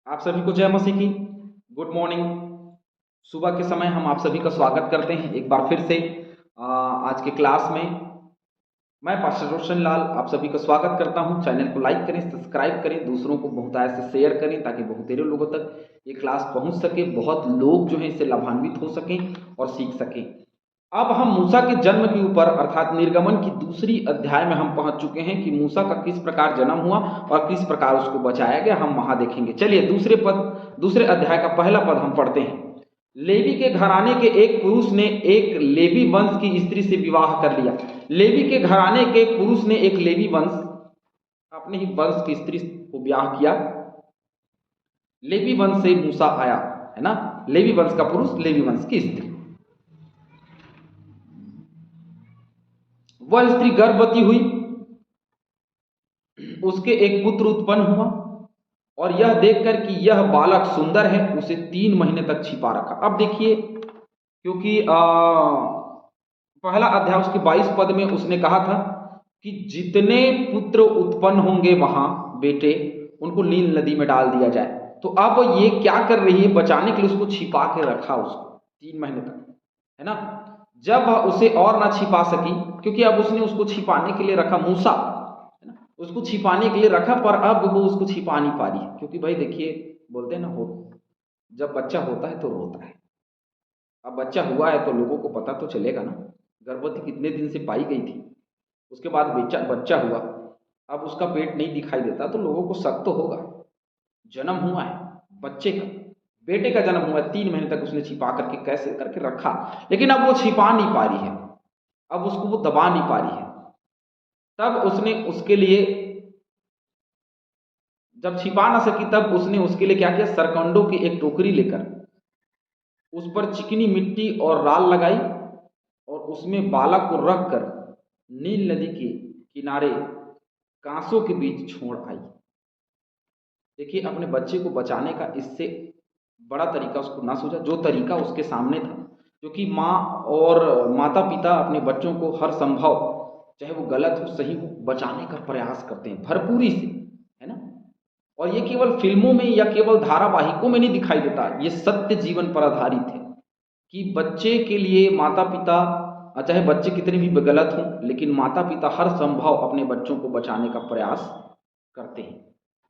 आप सभी को जय मसीह की। Good morning. सुबह के समय हम आप सभी का स्वागत करते हैं एक बार फिर से आज के क्लास में। मैं पास्टर रोशन लाल आप सभी का स्वागत करता हूं। चैनल को लाइक करें, सब्सक्राइब करें, दूसरों को बहुतायत से शेयर करें ताकि बहुतेरे लोगों तक ये क्लास पहुंच सके, बहुत लोग जो है इससे लाभान्वित हो सकें और सीख सकें। अब हम मूसा के जन्म के ऊपर अर्थात निर्गमन की दूसरी अध्याय में हम पहुंच चुके हैं कि मूसा का किस प्रकार जन्म हुआ और किस प्रकार उसको बचाया गया, हम वहां देखेंगे। चलिए दूसरे अध्याय का पहला पद हम पढ़ते हैं। लेवी के घराने के एक पुरुष ने एक लेवी वंश की स्त्री से विवाह कर लिया। लेवी के घराने के पुरुष ने एक लेवी वंश अपने ही वंश की स्त्री को ब्याह किया। लेवी वंश से मूसा आया, है ना। लेवी वंश का पुरुष, लेवी वंश की स्त्री। वह स्त्री गर्भवती हुई, उसके एक पुत्र उत्पन्न हुआ और यह देखकर कि यह बालक सुंदर है उसे 3 महीने तक छिपा रखा। अब देखिए, क्योंकि पहला अध्याय उसके 22 पद में उसने कहा था कि जितने पुत्र उत्पन्न होंगे वहां बेटे, उनको नील नदी में डाल दिया जाए। तो अब ये क्या कर रही है, बचाने के लिए उसको छिपा के रखा उसको 3 महीने तक, है ना। जब उसे और ना छिपा सकी, क्योंकि अब उसने उसको छिपाने के लिए रखा, मूसा है ना, उसको छिपाने के लिए रखा, पर अब वो उसको छिपा नहीं पा रही है। क्योंकि भाई देखिए, बोलते हैं ना, हो जब बच्चा होता है तो रोता है। अब बच्चा हुआ है तो लोगों को पता तो चलेगा ना। गर्भवती कितने दिन से पाई गई थी, उसके बाद बच्चा बच्चा हुआ, अब उसका पेट नहीं दिखाई देता तो लोगों को शक तो होगा। जन्म हुआ है बच्चे का, बेटे का जन्म हुआ है, 3 महीने तक उसने छिपा करके कैसे करके रखा, लेकिन अब वो छिपा नहीं पा रही है, अब उसको वो दबा नहीं पा रही है। तब उसने उसके लिए, जब छिपा ना सकी, तब उसने उसके लिए क्या किया, सरकंडों की एक टोकरी लेकर उस पर चिकनी मिट्टी और राल लगाई और उसमें बालक को रखकर नील नदी के किनारे कांसों के बीच छोड़ आई। देखिए, अपने बच्चे को बचाने का इससे बड़ा तरीका उसको ना सोचा, जो तरीका उसके सामने था। क्योंकि माँ और माता पिता अपने बच्चों को हर संभव, चाहे वो गलत हो सही हो, बचाने का प्रयास करते हैं भरपूरी से, है ना। और ये केवल फिल्मों में या केवल धारावाहिकों में नहीं दिखाई देता, ये सत्य जीवन पर आधारित है कि बच्चे के लिए माता पिता, चाहे बच्चे कितने भी गलत हों, लेकिन माता पिता हर संभव अपने बच्चों को बचाने का प्रयास करते हैं।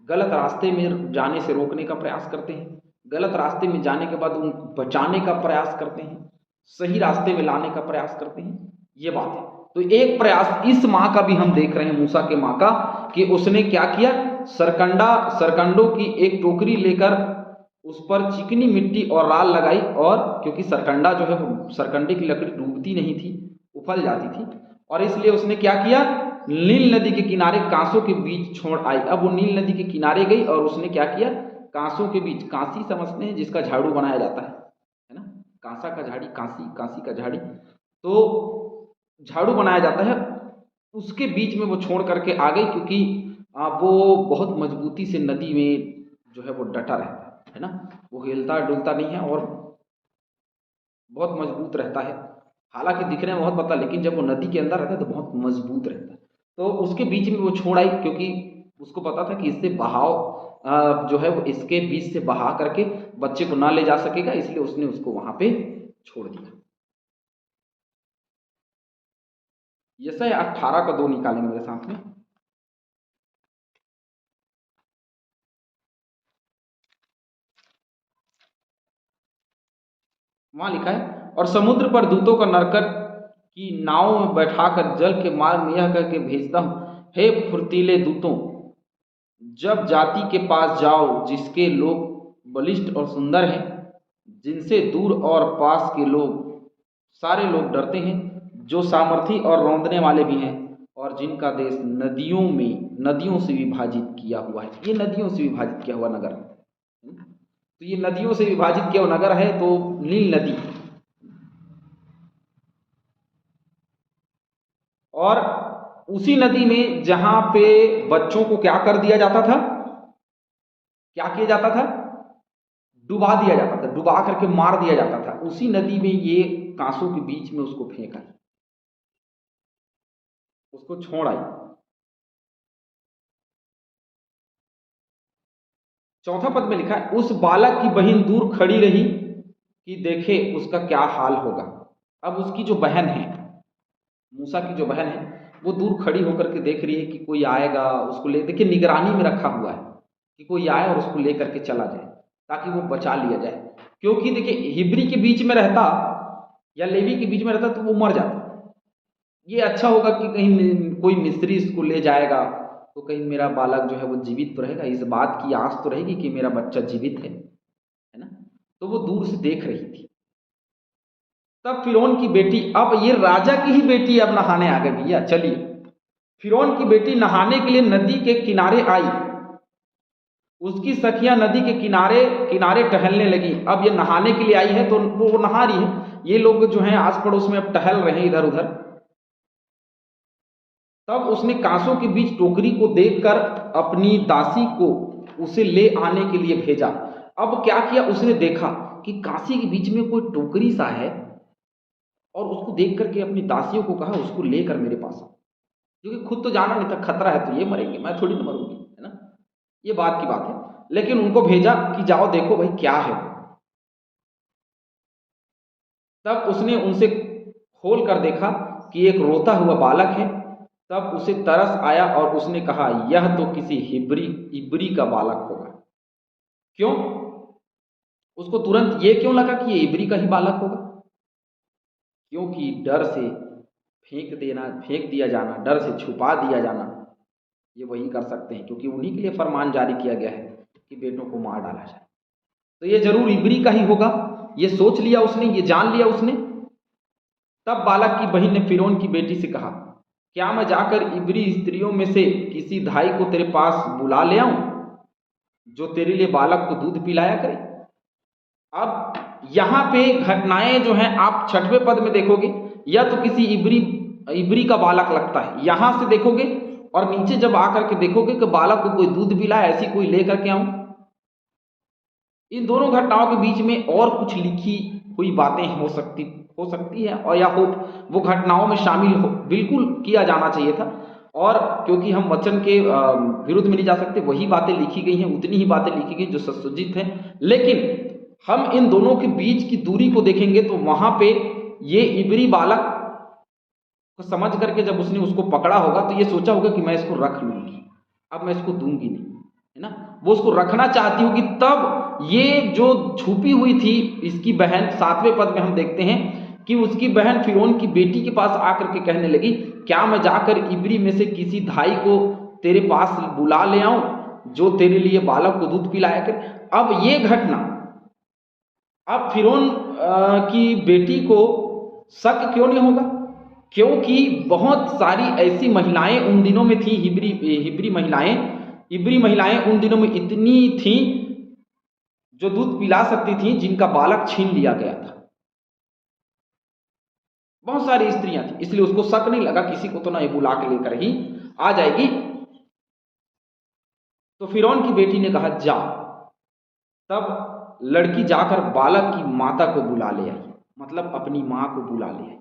गलत रास्ते में जाने से रोकने का प्रयास करते हैं, गलत रास्ते में जाने के बाद उन बचाने का प्रयास करते हैं, सही रास्ते में लाने का प्रयास करते हैं। ये बात है। तो एक प्रयास इस माँ का भी हम देख रहे हैं, मूसा के माँ का, कि उसने क्या किया, सरकंडों की एक टोकरी लेकर उस पर चिकनी मिट्टी और राल लगाई, और क्योंकि सरकंडा जो है वो, सरकंडे की लकड़ी डूबती नहीं थी, उफल जाती थी, और इसलिए उसने क्या किया, नील नदी के किनारे कांसों के बीच छोड़ आई। अब वो नील नदी के किनारे गई और उसने क्या किया, कांसों के बीच, कांसी समझते हैं जिसका झाड़ू बनाया जाता है ना, कांसा का झाड़ी, कांसी, कांसी का झाड़ी, तो झाड़ू बनाया जाता है, उसके बीच में वो छोड़ करके आ गई। क्योंकि वो बहुत मजबूती से नदी में जो है वो डटा रहता है ना, वो हिलता डुलता नहीं है और बहुत मजबूत रहता है। हालांकि दिखने में बहुत पतला, लेकिन जब वो नदी के अंदर रहता है तो बहुत मजबूत रहता है। तो उसके बीच में वो छोड़ आई, क्योंकि उसको पता था कि इससे बहाव जो है वो इसके बीच से बहा करके बच्चे को ना ले जा सकेगा, इसलिए उसने उसको वहां पे छोड़ दिया। यशायाह 18 का 2 निकालेंगे मेरे साथ में। वहां लिखा है, और समुद्र पर दूतों का नरकट की नाव में बैठाकर जल के मार्ग में यह करके भेजता हूं, हे फुर्तीले दूतों, जब जाति के पास जाओ जिसके लोग बलिष्ठ और सुंदर हैं, जिनसे दूर और पास के लोग सारे लोग डरते हैं, जो सामर्थी और रौंदने वाले भी हैं, और जिनका देश नदियों में, नदियों से विभाजित किया हुआ है। ये नदियों से विभाजित किया हुआ नगर है। तो ये नदियों से विभाजित किया हुआ नगर है, तो नील नदी, और उसी नदी में जहां पे बच्चों को क्या कर दिया जाता था, क्या किया जाता था, डुबा दिया जाता था, डुबा करके मार दिया जाता था, उसी नदी में ये कांसों के बीच में उसको फेंका, उसको छोड़ आई। चौथा पद में लिखा है, उस बालक की बहन दूर खड़ी रही कि देखे उसका क्या हाल होगा। अब उसकी जो बहन है, मूसा की जो बहन है, वो दूर खड़ी होकर के देख रही है कि कोई आएगा उसको ले, देखिए निगरानी में रखा हुआ है कि कोई आए और उसको लेकर के चला जाए ताकि वो बचा लिया जाए। क्योंकि देखिए हिब्री के बीच में रहता या लेवी के बीच में रहता तो वो मर जाता। ये अच्छा होगा कि कहीं कोई मिस्त्री इसको ले जाएगा तो कहीं मेरा बालक जो है वो जीवित तो रहेगा, इस बात की आस तो रहेगी कि मेरा बच्चा जीवित है ना। तो वो दूर से देख रही थी। तब फिरौन की बेटी, अब ये राजा की ही बेटी अब नहाने आ गई भैया, चलिए। फिरौन की बेटी नहाने के लिए नदी के किनारे आई। उसकी सखियां नदी के किनारे किनारे टहलने लगी। अब ये नहाने के लिए आई है तो वो नहा रही है, ये लोग जो हैं आस पड़ोस में अब टहल रहे हैं इधर उधर। तब उसने कांसों के बीच टोकरी को देखकर अपनी दासी को उसे ले आने के लिए भेजा। अब क्या किया, उसने देखा कि कांसी के बीच में कोई टोकरी सा है और उसको देख करके अपनी दासियों को कहा उसको लेकर मेरे पास आओ, क्योंकि खुद तो जाना नहीं था, खतरा है तो ये मरेंगे, मैं थोड़ी ना मरूंगी, है ना। ये बात की बात है। लेकिन उनको भेजा कि जाओ देखो भाई क्या है। तब उसने उनसे खोल कर देखा कि एक रोता हुआ बालक है। तब उसे तरस आया और उसने कहा यह तो किसी इब्री का बालक होगा। क्यों? उसको तुरंत ये क्यों लगा कि ये इब्री का ही बालक होगा? क्योंकि डर से फेंक दिया जाना, डर से छुपा दिया जाना, ये वही कर सकते हैं, क्योंकि उन्हीं के लिए फरमान जारी किया गया है कि बेटों को मार डाला जाए। तो ये जरूर इब्री का ही होगा, ये सोच लिया उसने, ये जान लिया उसने। तब बालक की बहन ने फिरौन की बेटी से कहा, क्या मैं जाकर इब्री स्त्रियों में से किसी धाई को तेरे पास बुला ले आऊं जो तेरे लिए बालक को दूध पिलाया करे? अब यहां पे घटनाएं जो हैं आप छठवें पद में देखोगे, या तो किसी इब्री का बालक लगता है, यहां से देखोगे और नीचे जब आकर के देखोगे कि बालक को कोई दूध पिलाए, ऐसी कोई लेकर के आऊं। इन दोनों घटनाओं के बीच में और कुछ लिखी हुई बातें हो सकती है, और या हो वो घटनाओं में शामिल हो, बिल्कुल किया जाना चाहिए था। और क्योंकि हम वचन के विरुद्ध में नहीं जा सकते, वही बातें लिखी गई हैं, उतनी ही बातें लिखी गई जो ससुजित हैं। लेकिन हम इन दोनों के बीच की दूरी को देखेंगे तो वहां पे ये इब्री बालक को समझ करके जब उसने उसको पकड़ा होगा तो ये सोचा होगा कि मैं इसको रख लूंगी, अब मैं इसको दूंगी नहीं, है ना। वो उसको रखना चाहती होगी। तब ये जो छुपी हुई थी इसकी बहन, सातवें पद में हम देखते हैं कि उसकी बहन फिरौन की बेटी के पास आकर के कहने लगी, क्या मैं जाकर इब्री में से किसी धाई को तेरे पास बुला ले आऊं जो तेरे लिए बालक को दूध पिलाया करे? अब ये घटना, अब फिरौन की बेटी को शक क्यों नहीं होगा? क्योंकि बहुत सारी ऐसी महिलाएं उन दिनों में थी, इब्री महिलाएं उन दिनों में इतनी थी जो दूध पिला सकती थी जिनका बालक छीन लिया गया था। बहुत सारी स्त्रियां थी, इसलिए उसको शक नहीं लगा किसी को तो ना ये बुला के लेकर ही आ जाएगी। तो फिरौन की बेटी ने कहा जा। तब लड़की जाकर बालक की माता को बुला ले आई, मतलब अपनी मां को बुला ले आई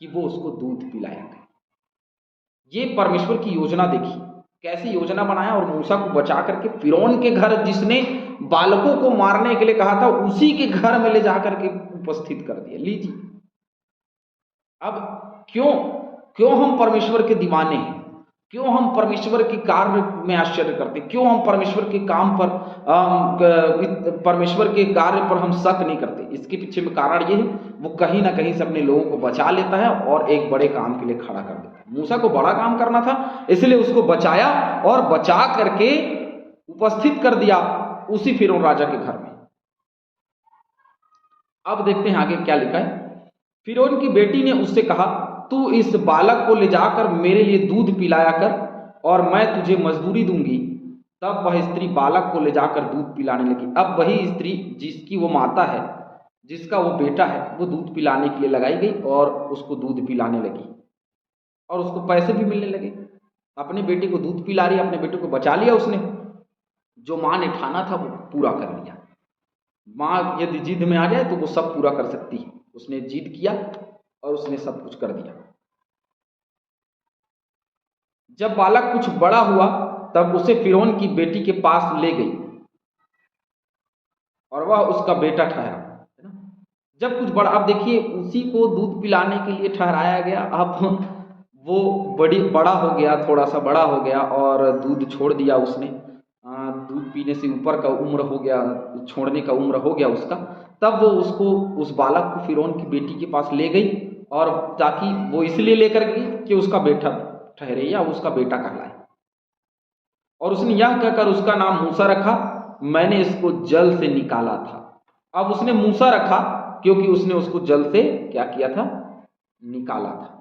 कि वो उसको दूध पिलाया करे। ये परमेश्वर की योजना देखी, कैसी योजना बनाया, और मूसा को बचा करके फिरौन के घर, जिसने बालकों को मारने के लिए कहा था, उसी के घर में ले जाकर के उपस्थित कर दिया। लीजिए, अब क्यों क्यों हम परमेश्वर के दीवाने हैं, क्यों हम परमेश्वर के कार्य में आश्चर्य करते, क्यों हम परमेश्वर के काम पर परमेश्वर के कार्य पर हम शक नहीं करते? इसके पीछे में कारण ये है, वो कहीं ना कहीं से अपने लोगों को बचा लेता है और एक बड़े काम के लिए खड़ा कर देता है। मूसा को बड़ा काम करना था, इसलिए उसको बचाया और बचा करके उपस्थित कर दिया उसी फिरौन राजा के घर में। अब देखते हैं आगे क्या लिखा है। फिरौन की बेटी ने उससे कहा, तू इस बालक को ले जाकर मेरे लिए दूध पिलाया कर और मैं तुझे मजदूरी दूंगी। तब वह स्त्री बालक को ले जाकर दूध पिलाने लगी। अब वही स्त्री जिसकी वो माता है, जिसका वो बेटा है, वो दूध पिलाने के लिए लगाई गई और उसको दूध पिलाने लगी और उसको पैसे भी मिलने लगे। अपने बेटे को दूध पिला रही, अपने बेटे को बचा लिया उसने। जो माँ ने ठाना था वो पूरा कर लिया। माँ यदि जिद में आ जाए तो वो सब पूरा कर सकती है। उसने जिद किया और उसने सब कुछ कर दिया। जब बालक कुछ बड़ा हुआ तब उसे फिरौन की बेटी के पास ले गई और वह उसका बेटा ठहरा, है ना। जब कुछ बड़ा, अब देखिए उसी को दूध पिलाने के लिए ठहराया गया, अब वो बड़ा हो गया, थोड़ा सा बड़ा हो गया और दूध छोड़ दिया उसने, दूध पीने से ऊपर का उम्र हो गया, छोड़ने का उम्र हो गया उसका। तब वो उसको, उस बालक को फिरौन की बेटी के पास ले गई, और ताकि वो इसलिए लेकर गई कि उसका बेटा ठहरे या उसका बेटा कहलाए। और उसने यह कहकर उसका नाम मूसा रखा, मैंने इसको जल से निकाला था। अब उसने मूसा रखा क्योंकि उसने उसको जल से क्या किया था, निकाला था।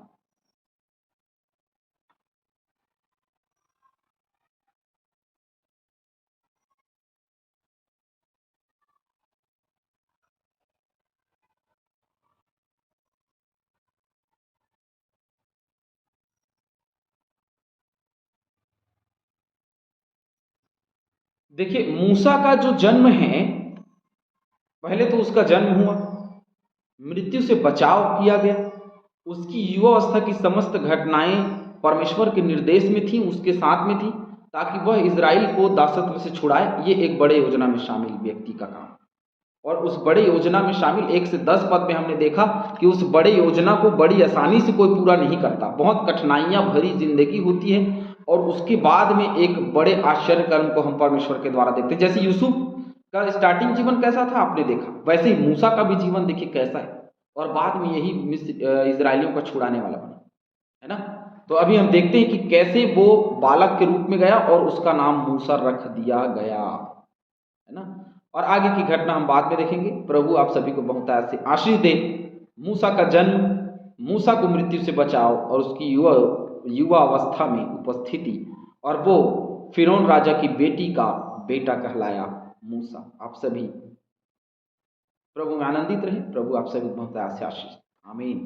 देखिए मूसा का जो जन्म है, पहले तो उसका जन्म हुआ, मृत्यु से बचाव किया गया, उसकी युवावस्था की समस्त घटनाएं परमेश्वर के निर्देश में थी, उसके साथ में थी, ताकि वह इज़राइल को दासत्व से छुड़ाए। ये एक बड़े योजना में शामिल व्यक्ति का काम। और उस बड़े योजना में शामिल 1 से 10 पद में हमने देखा कि उस बड़े योजना को बड़ी आसानी से कोई पूरा नहीं करता, बहुत कठिनाइयां भरी जिंदगी होती है। और उसके बाद में एक बड़े आश्चर्य कर्म को हम परमेश्वर के द्वारा देखते हैं। जैसे यूसुफ का स्टार्टिंग जीवन कैसा था आपने देखा, वैसे ही मूसा का भी जीवन देखिए कैसा है, और बाद में यही इजरायलियों का छुड़ाने वाला बना, है ना। तो अभी हम देखते हैं कि कैसे वो बालक के रूप में गया और उसका नाम मूसा रख दिया गया, है ना। और आगे की घटना हम बाद में देखेंगे। प्रभु आप सभी को बहुत ऐसे आशीष दे। मूसा का जन्म, मूसा को मृत्यु से बचाओ, और उसकी युवा अवस्था में उपस्थिति, और वो फिरौन राजा की बेटी का बेटा कहलाया मूसा। आप सभी प्रभु में आनंदित रहे। प्रभु आप सभी बहुत ऐसे आशीष। आमीन।